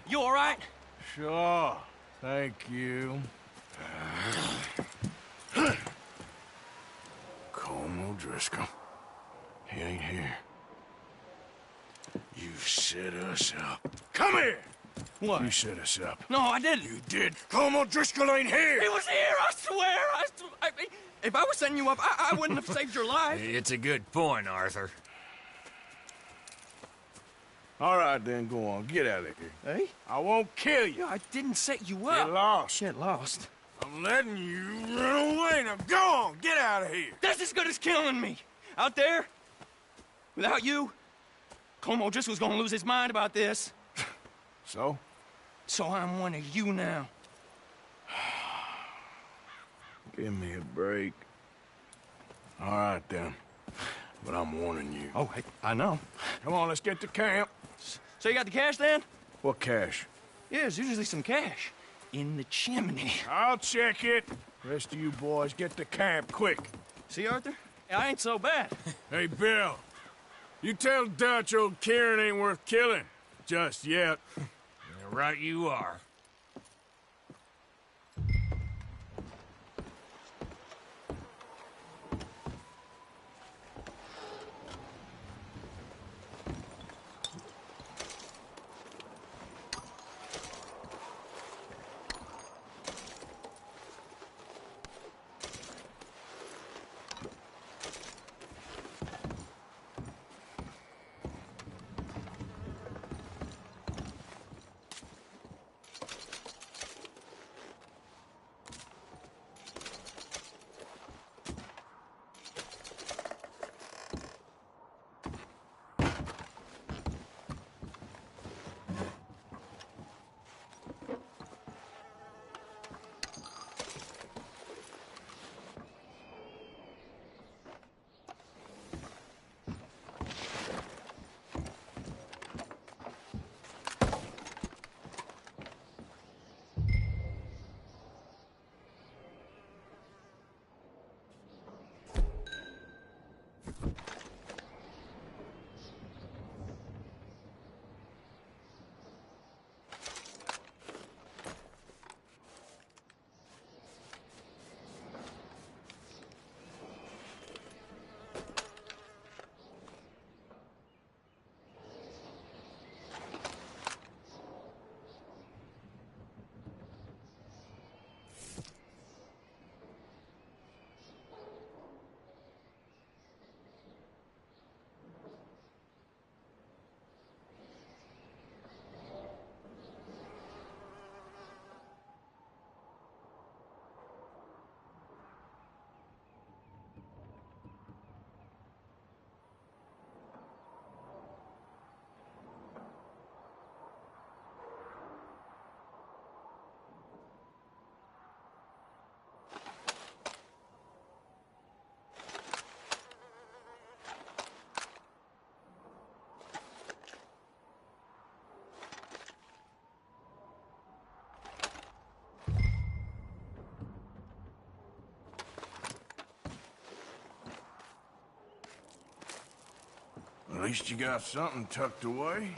You all right? Sure. Thank you. Colm O'Driscoll. He ain't here. You set us up. Come here! What? You set us up. No, I didn't. You did. Colm O'Driscoll ain't here! He was here, I swear! If I was setting you up, I wouldn't have saved your life. It's a good point, Arthur. All right, then, go on. Get out of here. Hey? I won't kill you. I didn't set you up. Get lost. Get lost? I'm letting you run away. Now go on. Get out of here. That's as good as killing me. Out there, without you, Colm O'Driscoll's gonna lose his mind about this. So? So I'm one of you now. Give me a break. All right, then. But I'm warning you. Oh, hey, I know. Come on, let's get to camp. So you got the cash, then? What cash? Yeah, there's usually some cash. In the chimney. I'll check it. Rest of you boys, get to camp, quick. See, Arthur? I ain't so bad. Hey, Bill. You tell Dutch old Kieran ain't worth killing. Just yet. Yeah, right you are. At least you got something tucked away.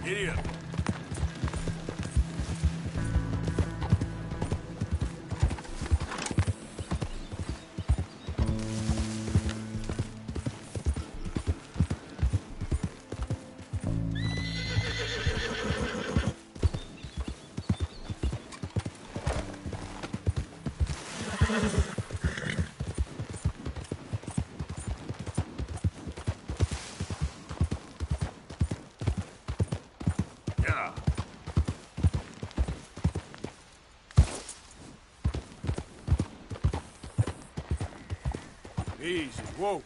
Idiot. Easy, whoa.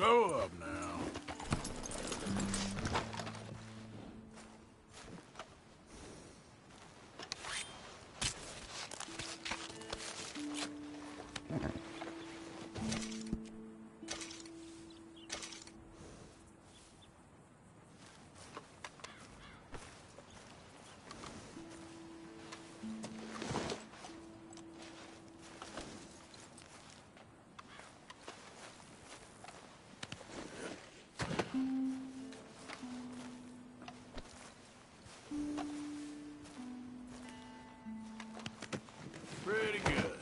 Slow up now. Pretty good.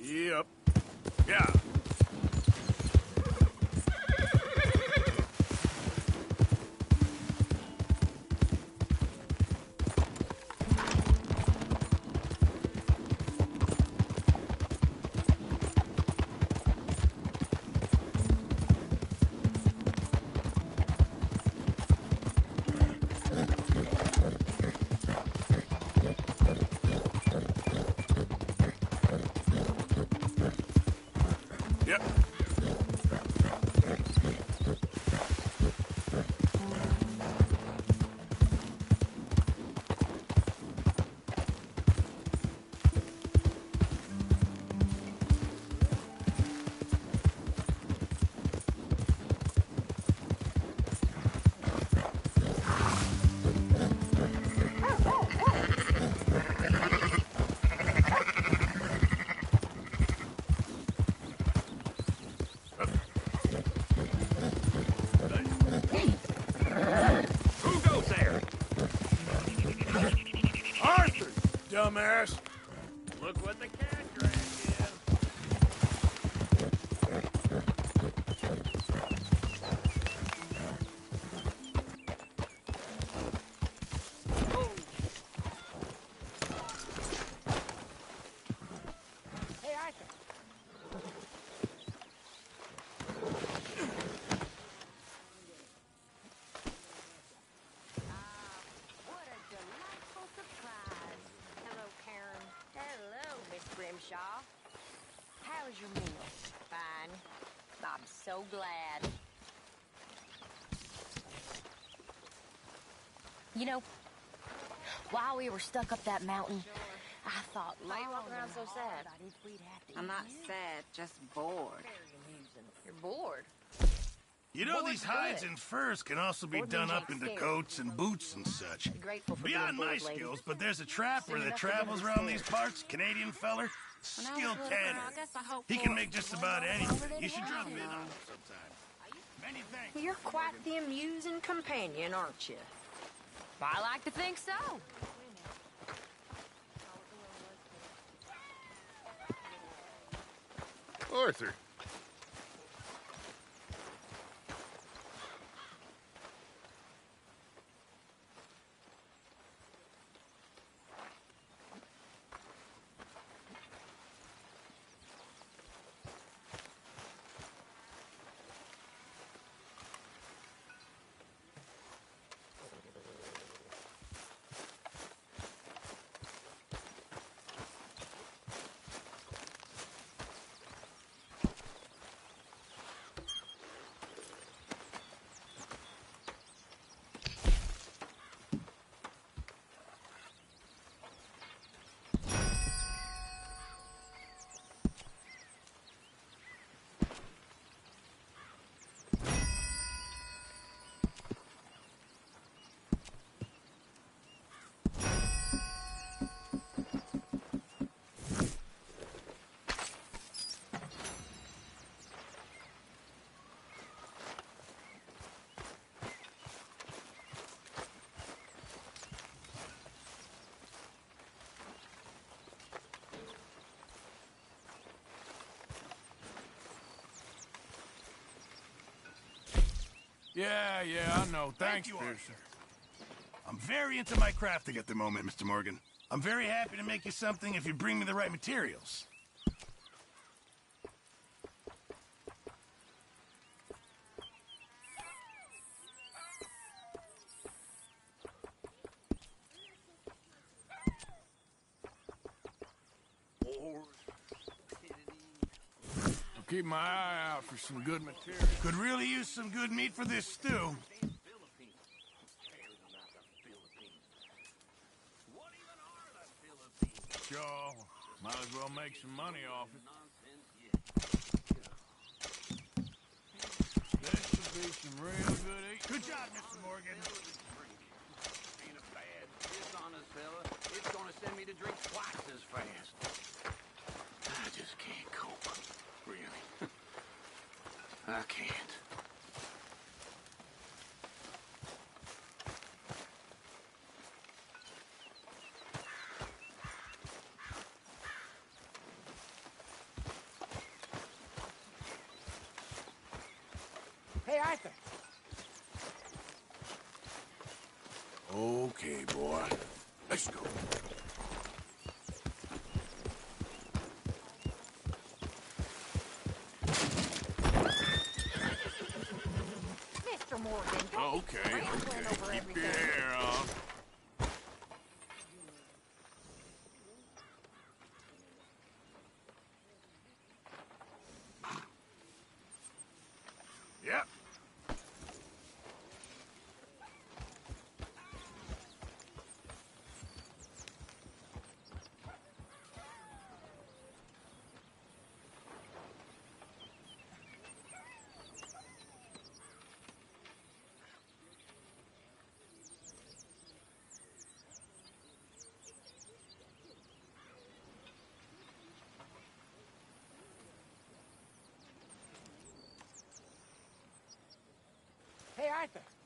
Yep. Yeah. Yep. Who goes there? Arthur, dumbass. Look what the cat dragged in. Hey, Arthur. What a delightful surprise. Hello, Karen. Hello, Miss Grimshaw. How was your meal? Fine. I'm so glad. You know, while we were stuck up that mountain, I thought, Why are you walking around so sad? I'm not sad, just bored. You're bored. You know, Bored's these hides good. and furs can also be Bored done means up you ain't into scared. coats and boots and such. Grateful for Beyond being my bored, lady. skills, but there's a trapper Seen that enough to travels get around scared. these parts, Canadian feller, When I was skilled a little girl, tanner. I guess I hoped He for can make just about anything. You should Yeah. drop in on him sometime. Many thanks. You're quite the amusing companion, aren't you? I like to think so. Arthur. Yeah, I know. Thanks, you, Pearson. Arthur. I'm very into my crafting at the moment, Mr. Morgan. I'm very happy to make you something if you bring me the right materials. keep my eye out for some good material. Could really use some good meat for this stew. Sure, might as well make some money off it. This should be some real good eating. Good job, Mr. Morgan. Ain't a bad, dishonest fella. It's gonna send me to drink twice as fast. I just can't cope. Really. I can't. Hey, Arthur. Okay, boy. Let's go. Mr. Morgan, Okay, keep your hair on. Yep. Hey, Arthur.